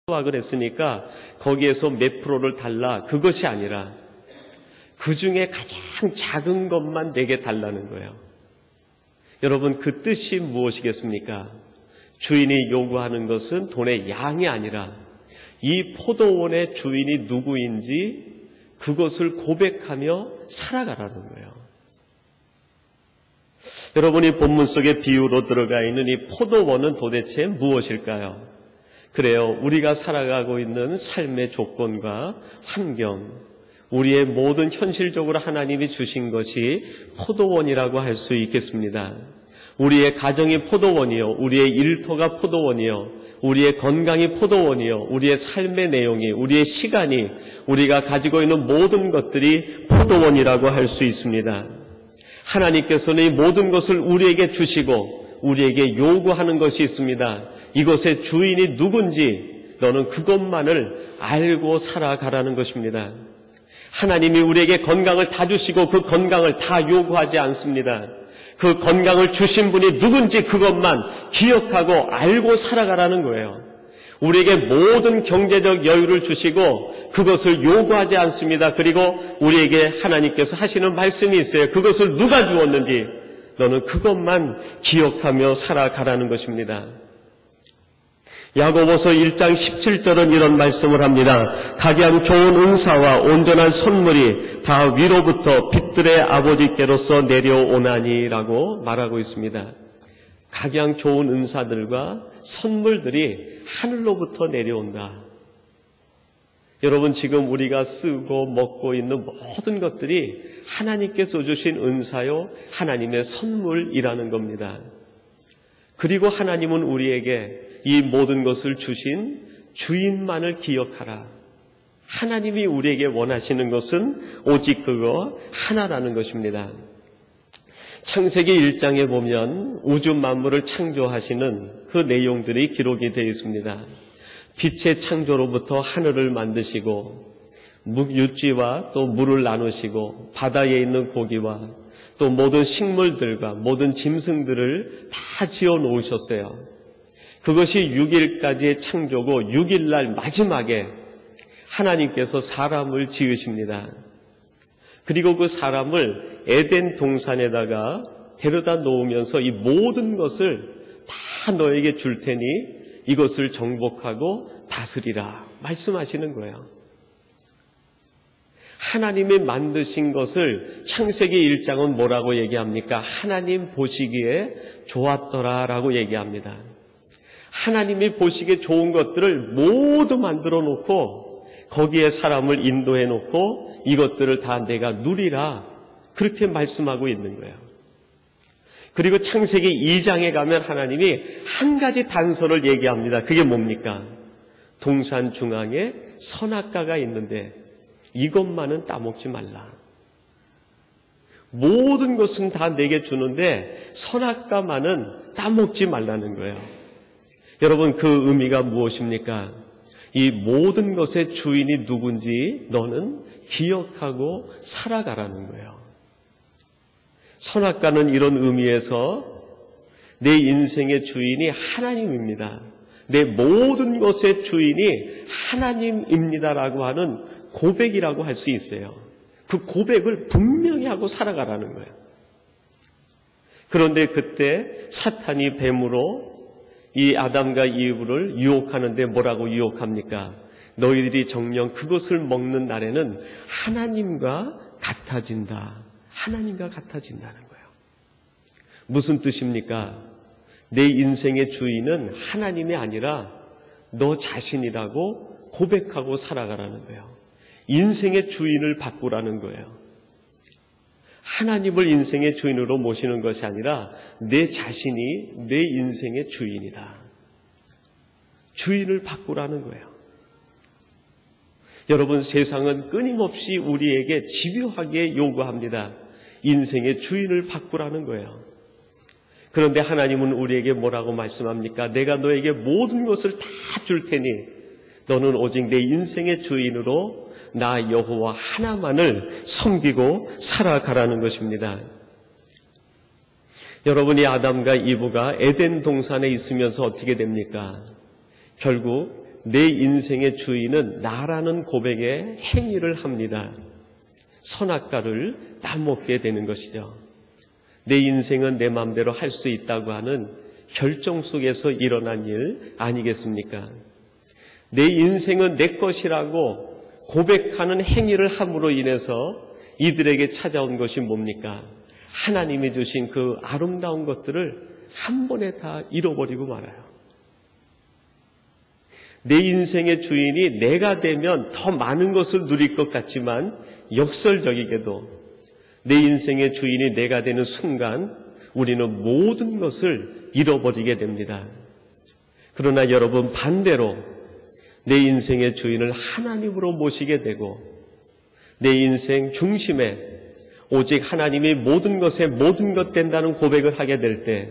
수확을 했으니까 거기에서 몇 프로를 달라, 그것이 아니라 그 중에 가장 작은 것만 내게 달라는 거예요. 여러분, 그 뜻이 무엇이겠습니까? 주인이 요구하는 것은 돈의 양이 아니라 이 포도원의 주인이 누구인지 그것을 고백하며 살아가라는 거예요. 여러분이 본문 속의 비유로 들어가 있는 이 포도원은 도대체 무엇일까요? 그래요, 우리가 살아가고 있는 삶의 조건과 환경, 우리의 모든 현실적으로 하나님이 주신 것이 포도원이라고 할 수 있겠습니다. 우리의 가정이 포도원이요, 우리의 일터가 포도원이요, 우리의 건강이 포도원이요, 우리의 삶의 내용이, 우리의 시간이, 우리가 가지고 있는 모든 것들이 포도원이라고 할 수 있습니다. 하나님께서는 이 모든 것을 우리에게 주시고 우리에게 요구하는 것이 있습니다. 이것의 주인이 누군지 너는 그것만을 알고 살아가라는 것입니다. 하나님이 우리에게 건강을 다 주시고 그 건강을 다 요구하지 않습니다. 그 건강을 주신 분이 누군지 그것만 기억하고 알고 살아가라는 거예요. 우리에게 모든 경제적 여유를 주시고 그것을 요구하지 않습니다. 그리고 우리에게 하나님께서 하시는 말씀이 있어요. 그것을 누가 주었는지 너는 그것만 기억하며 살아가라는 것입니다. 야고보서 1장 17절은 이런 말씀을 합니다. 각양 좋은 은사와 온전한 선물이 다 위로부터 빛들의 아버지께로서 내려오나니라고 말하고 있습니다. 각양 좋은 은사들과 선물들이 하늘로부터 내려온다. 여러분, 지금 우리가 쓰고 먹고 있는 모든 것들이 하나님께서 주신 은사요, 하나님의 선물이라는 겁니다. 그리고 하나님은 우리에게 이 모든 것을 주신 주인만을 기억하라. 하나님이 우리에게 원하시는 것은 오직 그거 하나라는 것입니다. 창세기 1장에 보면 우주 만물을 창조하시는 그 내용들이 기록이 되어 있습니다. 빛의 창조로부터 하늘을 만드시고 육지와 또 물을 나누시고 바다에 있는 고기와 또 모든 식물들과 모든 짐승들을 다 지어 놓으셨어요. 그것이 6일까지의 창조고 6일날 마지막에 하나님께서 사람을 지으십니다. 그리고 그 사람을 에덴 동산에다가 데려다 놓으면서 이 모든 것을 다 너에게 줄 테니 이것을 정복하고 다스리라 말씀하시는 거예요. 하나님이 만드신 것을 창세기 1장은 뭐라고 얘기합니까? 하나님 보시기에 좋았더라라고 얘기합니다. 하나님이 보시기에 좋은 것들을 모두 만들어 놓고 거기에 사람을 인도해 놓고 이것들을 다 내가 누리라 그렇게 말씀하고 있는 거예요. 그리고 창세기 2장에 가면 하나님이 한 가지 단서를 얘기합니다. 그게 뭡니까? 동산 중앙에 선악과가 있는데 이것만은 따먹지 말라. 모든 것은 다 내게 주는데 선악과만은 따먹지 말라는 거예요. 여러분, 그 의미가 무엇입니까? 이 모든 것의 주인이 누군지 너는 기억하고 살아가라는 거예요. 선악과는 이런 의미에서 내 인생의 주인이 하나님입니다. 내 모든 것의 주인이 하나님입니다라고 하는 고백이라고 할 수 있어요. 그 고백을 분명히 하고 살아가라는 거예요. 그런데 그때 사탄이 뱀으로 이 아담과 이브를 유혹하는데 뭐라고 유혹합니까? 너희들이 정녕 그것을 먹는 날에는 하나님과 같아진다. 하나님과 같아진다는 거예요. 무슨 뜻입니까? 내 인생의 주인은 하나님이 아니라 너 자신이라고 고백하고 살아가라는 거예요. 인생의 주인을 바꾸라는 거예요. 하나님을 인생의 주인으로 모시는 것이 아니라 내 자신이 내 인생의 주인이다. 주인을 바꾸라는 거예요. 여러분, 세상은 끊임없이 우리에게 집요하게 요구합니다. 인생의 주인을 바꾸라는 거예요. 그런데 하나님은 우리에게 뭐라고 말씀합니까? 내가 너에게 모든 것을 다 줄 테니 너는 오직 내 인생의 주인으로 나 여호와 하나만을 섬기고 살아가라는 것입니다. 여러분이 아담과 이브가 에덴 동산에 있으면서 어떻게 됩니까? 결국 내 인생의 주인은 나라는 고백의 행위를 합니다. 선악과를 따먹게 되는 것이죠. 내 인생은 내 마음대로 할 수 있다고 하는 결정 속에서 일어난 일 아니겠습니까? 내 인생은 내 것이라고 고백하는 행위를 함으로 인해서 이들에게 찾아온 것이 뭡니까? 하나님이 주신 그 아름다운 것들을 한 번에 다 잃어버리고 말아요. 내 인생의 주인이 내가 되면 더 많은 것을 누릴 것 같지만 역설적이게도 내 인생의 주인이 내가 되는 순간 우리는 모든 것을 잃어버리게 됩니다. 그러나 여러분, 반대로 내 인생의 주인을 하나님으로 모시게 되고 내 인생 중심에 오직 하나님이 모든 것에 모든 것 된다는 고백을 하게 될 때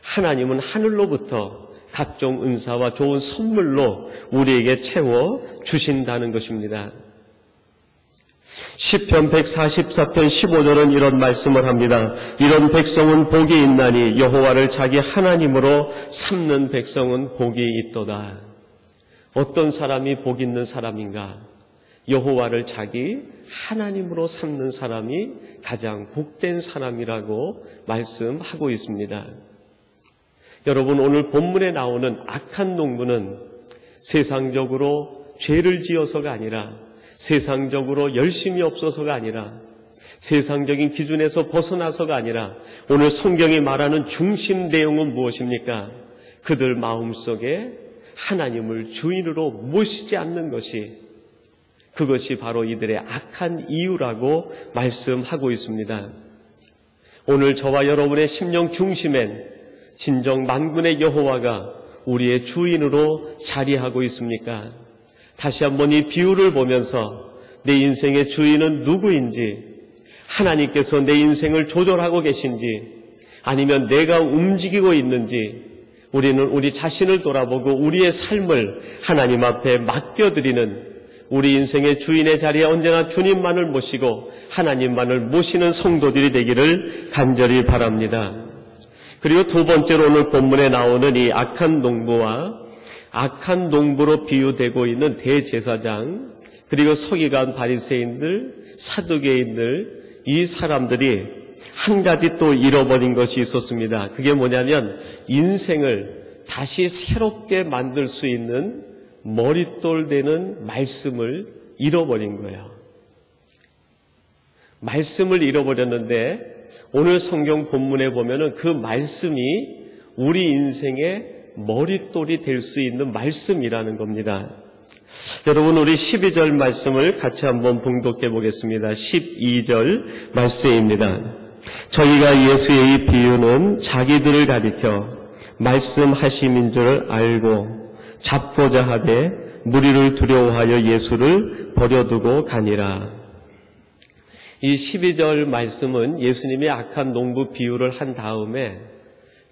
하나님은 하늘로부터 각종 은사와 좋은 선물로 우리에게 채워 주신다는 것입니다. 시편 144편 15절은 이런 말씀을 합니다. 이런 백성은 복이 있나니 여호와를 자기 하나님으로 삼는 백성은 복이 있도다. 어떤 사람이 복 있는 사람인가? 여호와를 자기 하나님으로 삼는 사람이 가장 복된 사람이라고 말씀하고 있습니다. 여러분, 오늘 본문에 나오는 악한 농부는 세상적으로 죄를 지어서가 아니라, 세상적으로 열심이 없어서가 아니라, 세상적인 기준에서 벗어나서가 아니라 오늘 성경이 말하는 중심 내용은 무엇입니까? 그들 마음속에 하나님을 주인으로 모시지 않는 것이, 그것이 바로 이들의 악한 이유라고 말씀하고 있습니다. 오늘 저와 여러분의 심령 중심엔 진정 만군의 여호와가 우리의 주인으로 자리하고 있습니까? 다시 한번 이 비유를 보면서 내 인생의 주인은 누구인지, 하나님께서 내 인생을 조절하고 계신지, 아니면 내가 움직이고 있는지 우리는 우리 자신을 돌아보고 우리의 삶을 하나님 앞에 맡겨드리는, 우리 인생의 주인의 자리에 언제나 주님만을 모시고 하나님만을 모시는 성도들이 되기를 간절히 바랍니다. 그리고 두 번째로 오늘 본문에 나오는 이 악한 농부와 악한 농부로 비유되고 있는 대제사장, 그리고 서기관 바리새인들, 사두개인들, 이 사람들이 한 가지 또 잃어버린 것이 있었습니다. 그게 뭐냐면 인생을 다시 새롭게 만들 수 있는 머릿돌 되는 말씀을 잃어버린 거예요. 말씀을 잃어버렸는데 오늘 성경 본문에 보면은 그 말씀이 우리 인생의 머릿돌이 될 수 있는 말씀이라는 겁니다. 여러분, 우리 12절 말씀을 같이 한번 봉독해 보겠습니다. 12절 말씀입니다. 저희가 예수의 이 비유는 자기들을 가리켜 말씀하심인 줄 알고 잡고자 하되 무리를 두려워하여 예수를 버려두고 가니라. 이 12절 말씀은 예수님이 악한 농부 비유를 한 다음에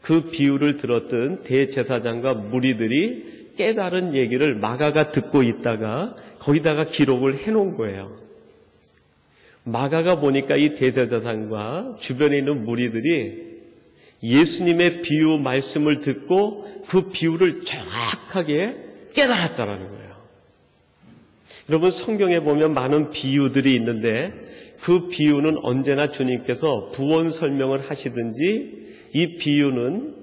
그 비유를 들었던 대제사장과 무리들이 깨달은 얘기를 마가가 듣고 있다가 거기다가 기록을 해놓은 거예요. 마가가 보니까 이 대제사장과 주변에 있는 무리들이 예수님의 비유 말씀을 듣고 그 비유를 정확하게 깨달았다는 거예요. 여러분, 성경에 보면 많은 비유들이 있는데 그 비유는 언제나 주님께서 부언 설명을 하시든지 이 비유는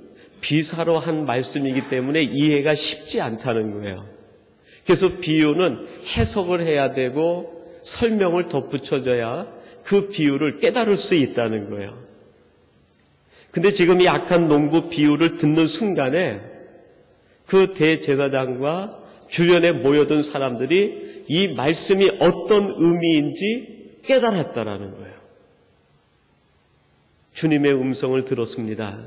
비사로 한 말씀이기 때문에 이해가 쉽지 않다는 거예요. 그래서 비유는 해석을 해야 되고 설명을 덧붙여줘야 그 비유를 깨달을 수 있다는 거예요. 근데 지금 이 악한 농부 비유를 듣는 순간에 그 대제사장과 주변에 모여든 사람들이 이 말씀이 어떤 의미인지 깨달았다라는 거예요. 주님의 음성을 들었습니다.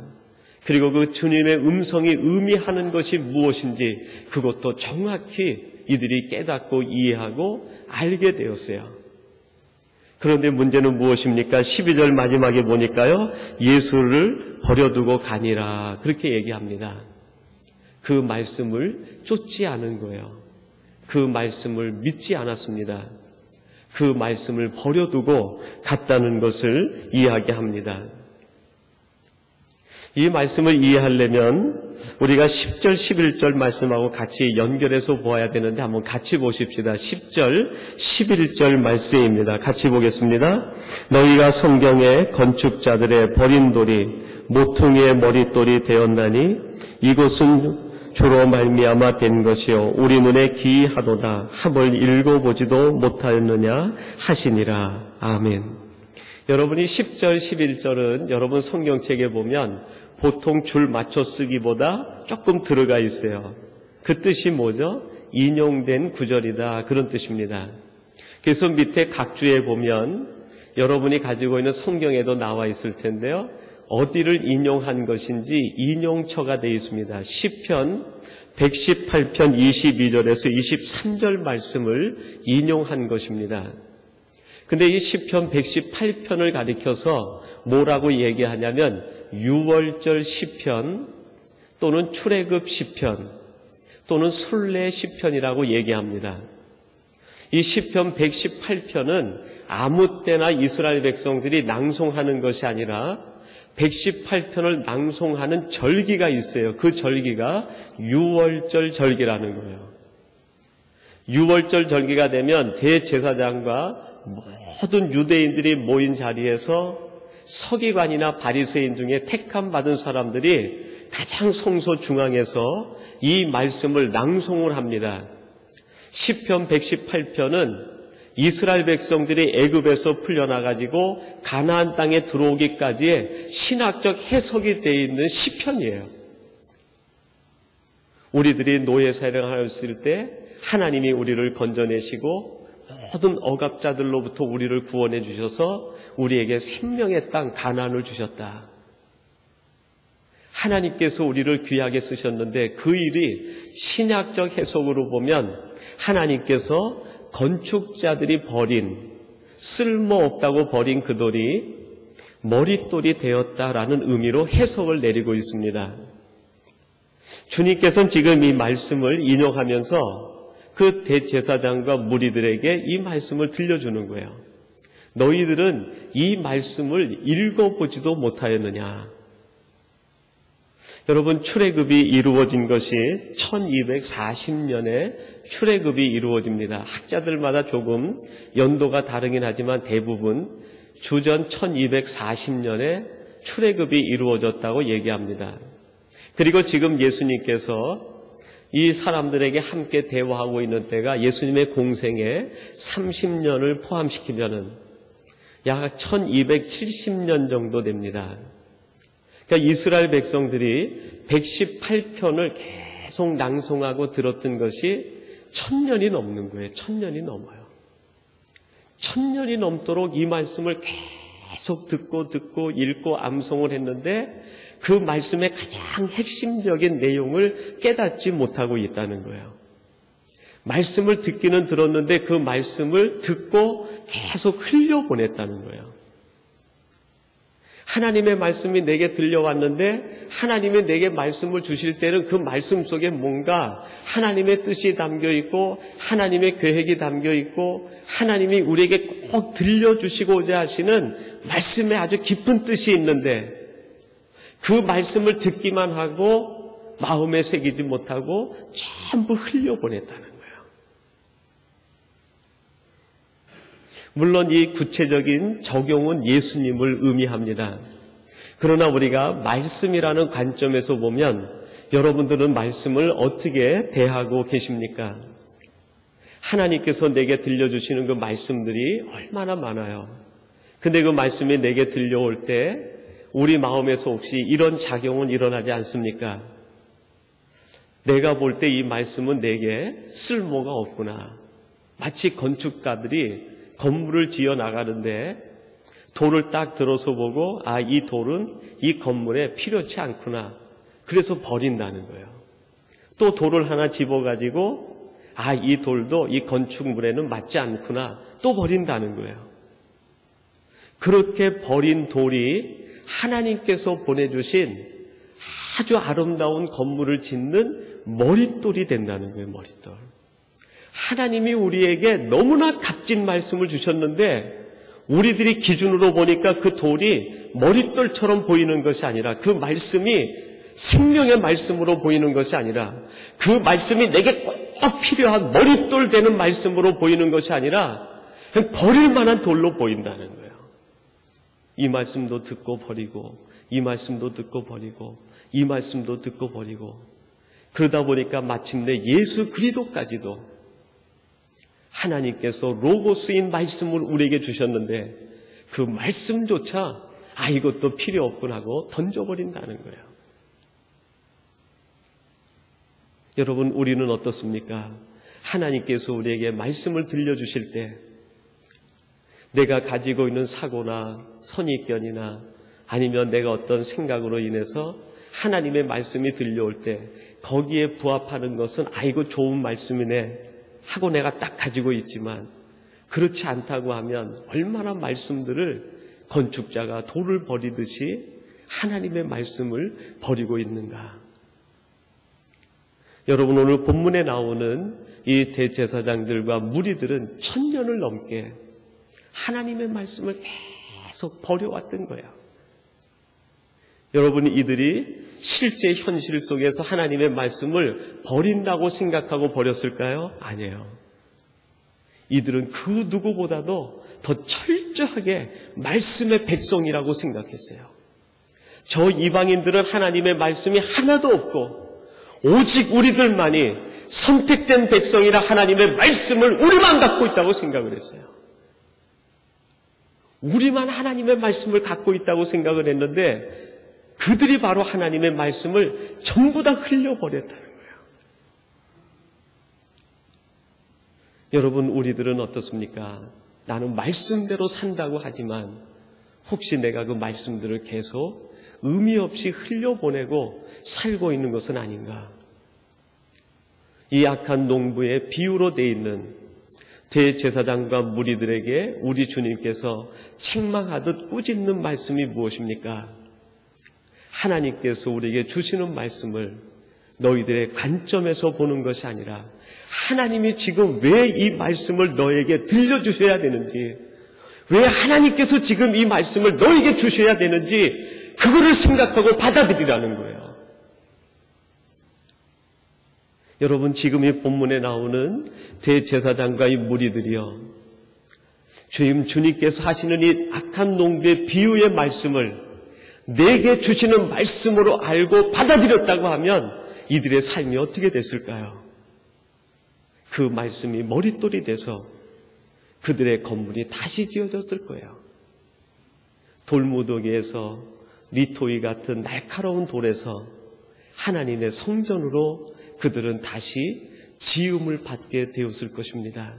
그리고 그 주님의 음성이 의미하는 것이 무엇인지 그것도 정확히 이들이 깨닫고 이해하고 알게 되었어요. 그런데 문제는 무엇입니까? 12절 마지막에 보니까요, 예수를 버려두고 가니라 그렇게 얘기합니다. 그 말씀을 쫓지 않은 거예요. 그 말씀을 믿지 않았습니다. 그 말씀을 버려두고 갔다는 것을 이야기합니다. 이 말씀을 이해하려면 우리가 10절, 11절 말씀하고 같이 연결해서 보아야 되는데 한번 같이 보십시다. 10절, 11절 말씀입니다. 같이 보겠습니다. 너희가 성경의 건축자들의 버린 돌이 모퉁이의 머릿돌이 되었나니 이것은 주로 말미암아 된 것이요 우리 눈에 기이하도다 함을 읽어보지도 못하였느냐 하시니라. 아멘. 여러분이 10절, 11절은 여러분 성경책에 보면 보통 줄 맞춰 쓰기보다 조금 들어가 있어요. 그 뜻이 뭐죠? 인용된 구절이다, 그런 뜻입니다. 그래서 밑에 각 주에 보면 여러분이 가지고 있는 성경에도 나와 있을 텐데요. 어디를 인용한 것인지 인용처가 되어 있습니다. 시편 118편 22절에서 23절 말씀을 인용한 것입니다. 근데 이 시편 118편을 가리켜서 뭐라고 얘기하냐면 유월절 시편 또는 출애굽 시편 또는 순례 시편이라고 얘기합니다. 이 시편 118편은 아무 때나 이스라엘 백성들이 낭송하는 것이 아니라 118편을 낭송하는 절기가 있어요. 그 절기가 유월절 절기라는 거예요. 유월절 절기가 되면 대제사장과 모든 유대인들이 모인 자리에서 서기관이나 바리새인 중에 택함 받은 사람들이 가장 성소 중앙에서 이 말씀을 낭송을 합니다. 시편 118편은 이스라엘 백성들이 애굽에서 풀려나가지고 가나안 땅에 들어오기까지의 신학적 해석이 되어 있는 시편이에요. 우리들이 노예 생활했을 때 하나님이 우리를 건져내시고 모든 억압자들로부터 우리를 구원해 주셔서 우리에게 생명의 땅 가나안을 주셨다. 하나님께서 우리를 귀하게 쓰셨는데 그 일이 신약적 해석으로 보면 하나님께서 건축자들이 버린, 쓸모없다고 버린 그 돌이 머릿돌이 되었다라는 의미로 해석을 내리고 있습니다. 주님께서는 지금 이 말씀을 인용하면서 그 대제사장과 무리들에게 이 말씀을 들려주는 거예요. 너희들은 이 말씀을 읽어보지도 못하였느냐. 여러분, 출애굽이 이루어진 것이 1240년에 출애굽이 이루어집니다. 학자들마다 조금 연도가 다르긴 하지만 대부분 주전 1240년에 출애굽이 이루어졌다고 얘기합니다. 그리고 지금 예수님께서 이 사람들에게 함께 대화하고 있는 때가 예수님의 공생에 30년을 포함시키면은 약 1270년 정도 됩니다. 그러니까 이스라엘 백성들이 118편을 계속 낭송하고 들었던 것이 1000년이 넘는 거예요. 1000년이 넘어요. 1000년이 넘도록 이 말씀을 계속 듣고 읽고 암송을 했는데 그 말씀의 가장 핵심적인 내용을 깨닫지 못하고 있다는 거예요. 말씀을 듣기는 들었는데 그 말씀을 듣고 계속 흘려보냈다는 거예요. 하나님의 말씀이 내게 들려왔는데 하나님이 내게 말씀을 주실 때는 그 말씀 속에 뭔가 하나님의 뜻이 담겨 있고 하나님의 계획이 담겨 있고 하나님이 우리에게 꼭 들려주시고자 하시는 말씀에 아주 깊은 뜻이 있는데 그 말씀을 듣기만 하고 마음에 새기지 못하고 전부 흘려보냈다는 거예요. 물론 이 구체적인 적용은 예수님을 의미합니다. 그러나 우리가 말씀이라는 관점에서 보면 여러분들은 말씀을 어떻게 대하고 계십니까? 하나님께서 내게 들려주시는 그 말씀들이 얼마나 많아요. 근데 그 말씀이 내게 들려올 때 우리 마음에서 혹시 이런 작용은 일어나지 않습니까? 내가 볼 때 이 말씀은 내게 쓸모가 없구나. 마치 건축가들이 건물을 지어 나가는데 돌을 딱 들어서 보고 이 돌은 이 건물에 필요치 않구나. 그래서 버린다는 거예요. 또 돌을 하나 집어가지고 이 돌도 이 건축물에는 맞지 않구나. 또 버린다는 거예요. 그렇게 버린 돌이 하나님께서 보내주신 아주 아름다운 건물을 짓는 머릿돌이 된다는 거예요. 머릿돌. 하나님이 우리에게 너무나 값진 말씀을 주셨는데 우리들이 기준으로 보니까 그 돌이 머릿돌처럼 보이는 것이 아니라, 그 말씀이 생명의 말씀으로 보이는 것이 아니라, 그 말씀이 내게 꼭 필요한 머릿돌 되는 말씀으로 보이는 것이 아니라 그냥 버릴 만한 돌로 보인다는 거예요. 이 말씀도 듣고 버리고, 이 말씀도 듣고 버리고, 이 말씀도 듣고 버리고, 그러다 보니까 마침내 예수 그리스도까지도 하나님께서 로고스인 말씀을 우리에게 주셨는데 그 말씀조차 이것도 필요 없군 하고 던져버린다는 거예요. 여러분, 우리는 어떻습니까? 하나님께서 우리에게 말씀을 들려주실 때 내가 가지고 있는 사고나 선입견이나 아니면 내가 어떤 생각으로 인해서 하나님의 말씀이 들려올 때 거기에 부합하는 것은 이거 좋은 말씀이네 하고 내가 딱 가지고 있지만, 그렇지 않다고 하면 얼마나 말씀들을 건축자가 돌을 버리듯이 하나님의 말씀을 버리고 있는가. 여러분, 오늘 본문에 나오는 이 대제사장들과 무리들은 1000년을 넘게 하나님의 말씀을 계속 버려왔던 거예요. 여러분, 이들이 실제 현실 속에서 하나님의 말씀을 버린다고 생각하고 버렸을까요? 아니에요. 이들은 그 누구보다도 더 철저하게 말씀의 백성이라고 생각했어요. 저 이방인들은 하나님의 말씀이 하나도 없고 오직 우리들만이 선택된 백성이라 하나님의 말씀을 우리만 갖고 있다고 생각을 했어요. 우리만 하나님의 말씀을 갖고 있다고 생각을 했는데 그들이 바로 하나님의 말씀을 전부 다 흘려버렸다는 거예요. 여러분, 우리들은 어떻습니까? 나는 말씀대로 산다고 하지만 혹시 내가 그 말씀들을 계속 의미 없이 흘려보내고 살고 있는 것은 아닌가? 이 악한 농부의 비유로 되어 있는 대제사장과 무리들에게 우리 주님께서 책망하듯 꾸짖는 말씀이 무엇입니까? 하나님께서 우리에게 주시는 말씀을 너희들의 관점에서 보는 것이 아니라 하나님이 지금 왜 이 말씀을 너에게 들려주셔야 되는지, 왜 하나님께서 지금 이 말씀을 너에게 주셔야 되는지 그거를 생각하고 받아들이라는 거예요. 여러분, 지금 이 본문에 나오는 대제사장과 이 무리들이요, 주님께서 하시는 이 악한 농부의 비유의 말씀을 내게 주시는 말씀으로 알고 받아들였다고 하면 이들의 삶이 어떻게 됐을까요? 그 말씀이 머릿돌이 돼서 그들의 건물이 다시 지어졌을 거예요. 돌무더기에서 리토이 같은 날카로운 돌에서 하나님의 성전으로 그들은 다시 지음을 받게 되었을 것입니다.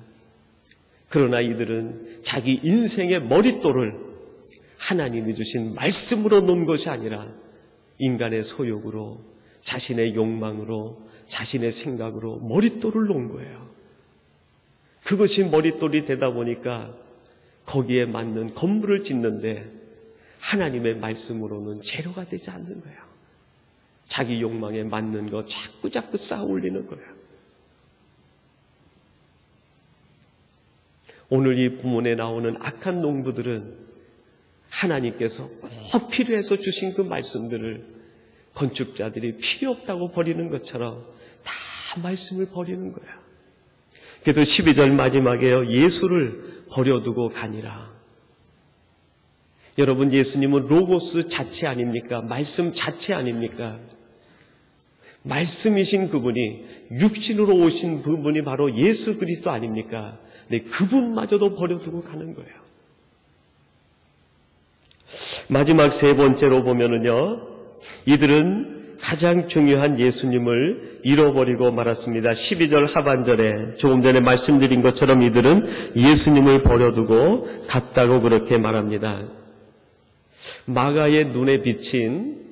그러나 이들은 자기 인생의 머릿돌을 하나님이 주신 말씀으로 놓은 것이 아니라 인간의 소욕으로, 자신의 욕망으로, 자신의 생각으로 머릿돌을 놓은 거예요. 그것이 머릿돌이 되다 보니까 거기에 맞는 건물을 짓는데 하나님의 말씀으로는 재료가 되지 않는 거예요. 자기 욕망에 맞는 거 자꾸 쌓아 올리는 거예요. 오늘 이 본문에 나오는 악한 농부들은 하나님께서 꼭 필요해서 주신 그 말씀들을 건축자들이 필요 없다고 버리는 것처럼 다 말씀을 버리는 거야. 그래서 12절 마지막에요, 예수를 버려두고 가니라. 여러분, 예수님은 로고스 자체 아닙니까? 말씀 자체 아닙니까? 말씀이신 그분이, 육신으로 오신 그분이 바로 예수 그리스도 아닙니까? 네, 그분마저도 버려두고 가는 거예요. 마지막 세 번째로 보면은요, 이들은 가장 중요한 예수님을 잃어버리고 말았습니다. 12절 하반절에 조금 전에 말씀드린 것처럼 이들은 예수님을 버려두고 갔다고 그렇게 말합니다. 마가의 눈에 비친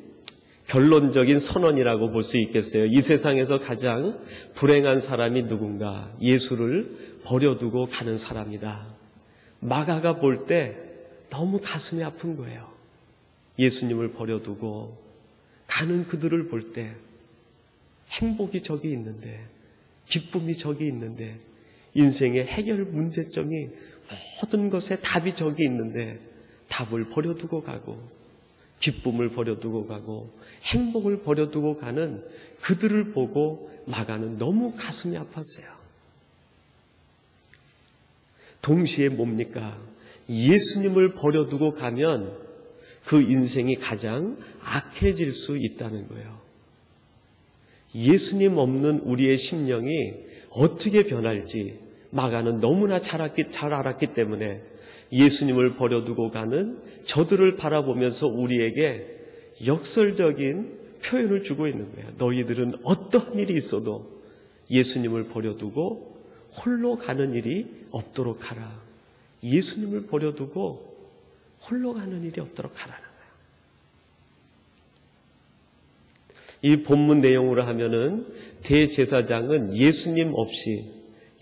결론적인 선언이라고 볼 수 있겠어요. 이 세상에서 가장 불행한 사람이 누군가? 예수를 버려두고 가는 사람이다. 마가가 볼 때 너무 가슴이 아픈 거예요. 예수님을 버려두고 가는 그들을 볼 때 행복이 저기 있는데, 기쁨이 저기 있는데 인생의 해결 문제점이 모든 것에 답이 저기 있는데 답을 버려두고 가고 기쁨을 버려두고 가고 행복을 버려두고 가는 그들을 보고 마가는 너무 가슴이 아팠어요. 동시에 뭡니까? 예수님을 버려두고 가면 그 인생이 가장 악해질 수 있다는 거예요. 예수님 없는 우리의 심령이 어떻게 변할지 마가는 너무나 잘 알았기 때문에 예수님을 버려두고 가는 저들을 바라보면서 우리에게 역설적인 표현을 주고 있는 거예요. 너희들은 어떠한 일이 있어도 예수님을 버려두고 홀로 가는 일이 없도록 하라. 예수님을 버려두고 홀로 가는 일이 없도록 하라는 거예요. 이 본문 내용으로 하면은 대제사장은 예수님 없이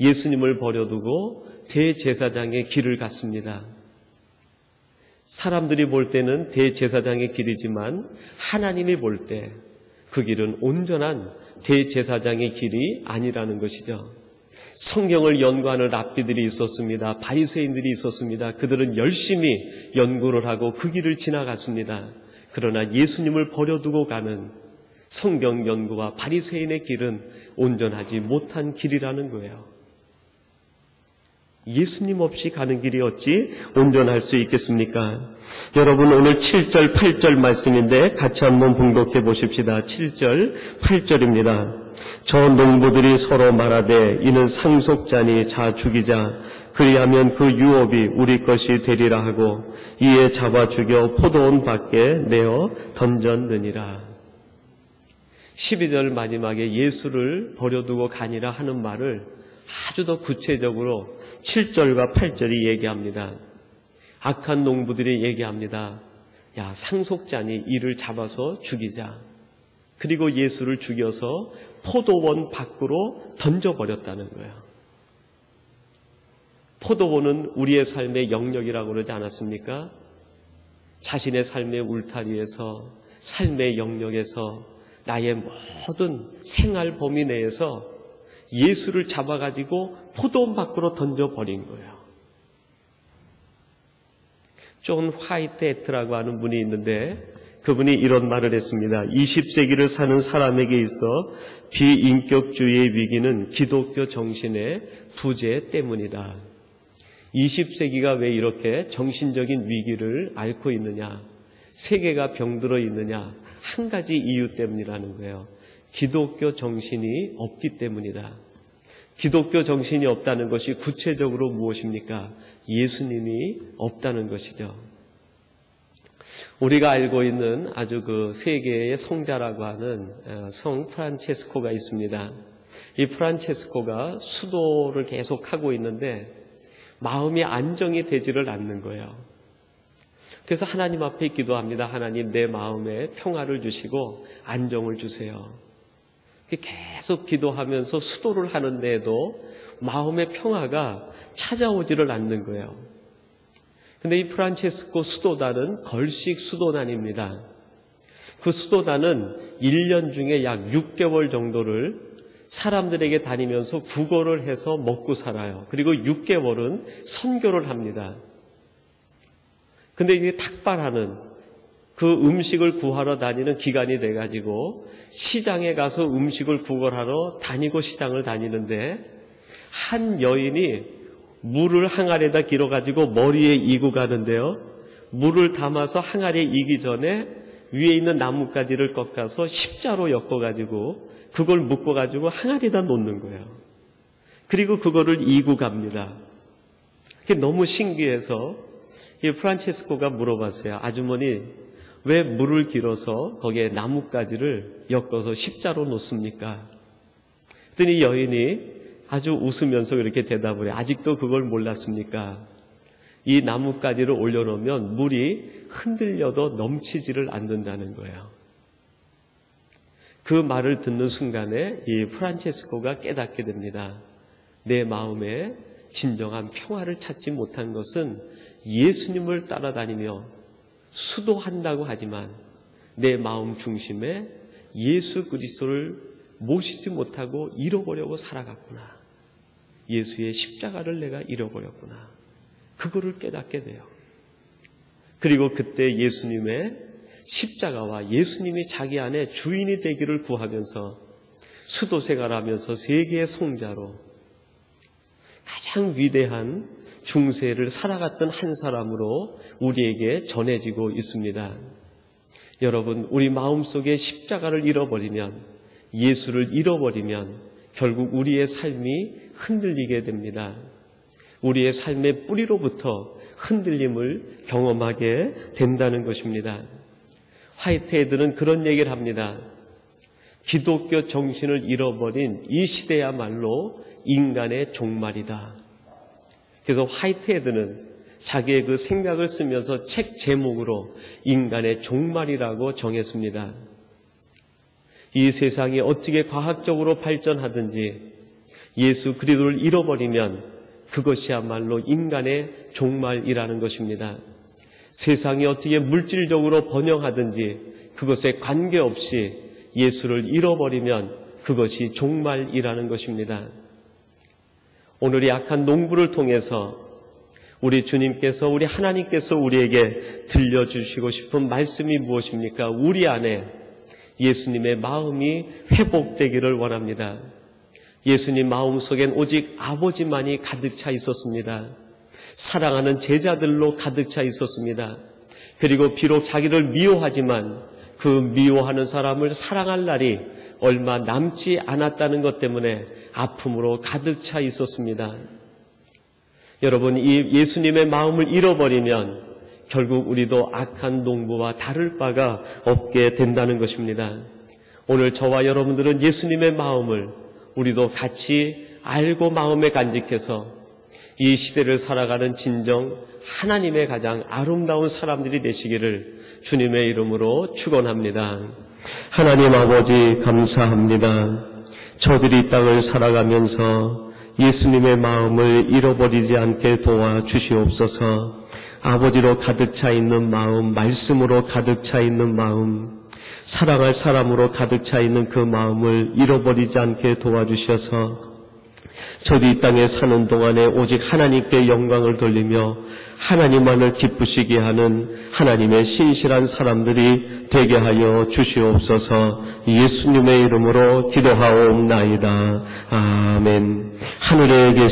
예수님을 버려두고 대제사장의 길을 갔습니다. 사람들이 볼 때는 대제사장의 길이지만 하나님이 볼 때 그 길은 온전한 대제사장의 길이 아니라는 것이죠. 성경을 연구하는 랍비들이 있었습니다. 바리새인들이 있었습니다. 그들은 열심히 연구를 하고 그 길을 지나갔습니다. 그러나 예수님을 버려두고 가는 성경 연구와 바리새인의 길은 온전하지 못한 길이라는 거예요. 예수님 없이 가는 길이 어찌 온전할 수 있겠습니까? 여러분 오늘 7절 8절 말씀인데 같이 한번 봉독해 보십시다. 7절 8절입니다. 저 농부들이 서로 말하되 이는 상속자니 자 죽이자 그리하면 그 유업이 우리 것이 되리라 하고 이에 잡아 죽여 포도원 밖에 내어 던졌느니라. 12절 마지막에 예수를 버려두고 가니라 하는 말을 아주 더 구체적으로 7절과 8절이 얘기합니다. 악한 농부들이 얘기합니다. 야, 상속자니 이를 잡아서 죽이자. 그리고 예수를 죽여서 포도원 밖으로 던져버렸다는 거예요. 포도원은 우리의 삶의 영역이라고 그러지 않았습니까? 자신의 삶의 울타리에서 삶의 영역에서 나의 모든 생활 범위 내에서 예수를 잡아가지고 포도원 밖으로 던져버린 거예요. 존 화이트 해트라고 하는 분이 있는데 그분이 이런 말을 했습니다. 20세기를 사는 사람에게 있어 비인격주의의 위기는 기독교 정신의 부재 때문이다. 20세기가 왜 이렇게 정신적인 위기를 앓고 있느냐, 세계가 병들어 있느냐, 한 가지 이유 때문이라는 거예요. 기독교 정신이 없기 때문이다. 기독교 정신이 없다는 것이 구체적으로 무엇입니까? 예수님이 없다는 것이죠. 우리가 알고 있는 아주 그 세계의 성자라고 하는 성 프란체스코가 있습니다. 이 프란체스코가 수도를 계속 하고 있는데 마음이 안정이 되지를 않는 거예요. 그래서 하나님 앞에 기도합니다. 하나님, 내 마음에 평화를 주시고 안정을 주세요. 계속 기도하면서 수도를 하는데도 마음의 평화가 찾아오지를 않는 거예요. 근데 이 프란체스코 수도단은 걸식 수도단입니다. 그 수도단은 1년 중에 약 6개월 정도를 사람들에게 다니면서 구걸을 해서 먹고 살아요. 그리고 6개월은 선교를 합니다. 근데 이게 탁발하는 그 음식을 구하러 다니는 기간이 돼가지고 시장에 가서 음식을 구걸하러 다니고 시장을 다니는데 한 여인이 물을 항아리에다 길어가지고 머리에 이고 가는데요. 물을 담아서 항아리에 이기 전에 위에 있는 나뭇가지를 꺾어서 십자로 엮어가지고 그걸 묶어가지고 항아리에다 놓는 거예요. 그리고 그거를 이고 갑니다. 그게 너무 신기해서 이 프란체스코가 물어봤어요. 아주머니, 왜 물을 길어서 거기에 나뭇가지를 엮어서 십자로 놓습니까? 그랬더니 여인이 아주 웃으면서 이렇게 대답을 해요. 아직도 그걸 몰랐습니까? 이 나뭇가지를 올려놓으면 물이 흔들려도 넘치지를 않는다는 거예요. 그 말을 듣는 순간에 이 프란체스코가 깨닫게 됩니다. 내 마음에 진정한 평화를 찾지 못한 것은 예수님을 따라다니며 수도한다고 하지만 내 마음 중심에 예수 그리스도를 모시지 못하고 잃어버려고 살아갔구나. 예수의 십자가를 내가 잃어버렸구나. 그거를 깨닫게 돼요. 그리고 그때 예수님의 십자가와 예수님이 자기 안에 주인이 되기를 구하면서 수도 생활하면서 세계의 성자로 가장 위대한 중세를 살아갔던 한 사람으로 우리에게 전해지고 있습니다. 여러분, 우리 마음속에 십자가를 잃어버리면, 예수를 잃어버리면 결국 우리의 삶이 흔들리게 됩니다. 우리의 삶의 뿌리로부터 흔들림을 경험하게 된다는 것입니다. 화이트헤드는 그런 얘기를 합니다. 기독교 정신을 잃어버린 이 시대야말로 인간의 종말이다. 그래서 화이트헤드는 자기의 그 생각을 쓰면서 책 제목으로 인간의 종말이라고 정했습니다. 이 세상이 어떻게 과학적으로 발전하든지 예수 그리스도를 잃어버리면 그것이야말로 인간의 종말이라는 것입니다. 세상이 어떻게 물질적으로 번영하든지 그것에 관계없이 예수를 잃어버리면 그것이 종말이라는 것입니다. 오늘 이 악한 농부를 통해서 우리 주님께서, 우리 하나님께서 우리에게 들려주시고 싶은 말씀이 무엇입니까? 우리 안에 예수님의 마음이 회복되기를 원합니다. 예수님 마음속엔 오직 아버지만이 가득 차 있었습니다. 사랑하는 제자들로 가득 차 있었습니다. 그리고 비록 자기를 미워하지만 그 미워하는 사람을 사랑할 날이 얼마 남지 않았다는 것 때문에 아픔으로 가득 차 있었습니다. 여러분, 이 예수님의 마음을 잃어버리면 결국 우리도 악한 농부와 다를 바가 없게 된다는 것입니다. 오늘 저와 여러분들은 예수님의 마음을 우리도 같이 알고 마음에 간직해서 이 시대를 살아가는 진정 하나님의 가장 아름다운 사람들이 되시기를 주님의 이름으로 축원합니다. 하나님 아버지 감사합니다. 저들이 이 땅을 살아가면서 예수님의 마음을 잃어버리지 않게 도와주시옵소서. 아버지로 가득 차 있는 마음, 말씀으로 가득 차 있는 마음, 사랑할 사람으로 가득 차 있는 그 마음을 잃어버리지 않게 도와주셔서 저도 이 땅에 사는 동안에 오직 하나님께 영광을 돌리며 하나님만을 기쁘시게 하는 하나님의 신실한 사람들이 되게 하여 주시옵소서. 예수님의 이름으로 기도하옵나이다. 아멘. 하늘에 계신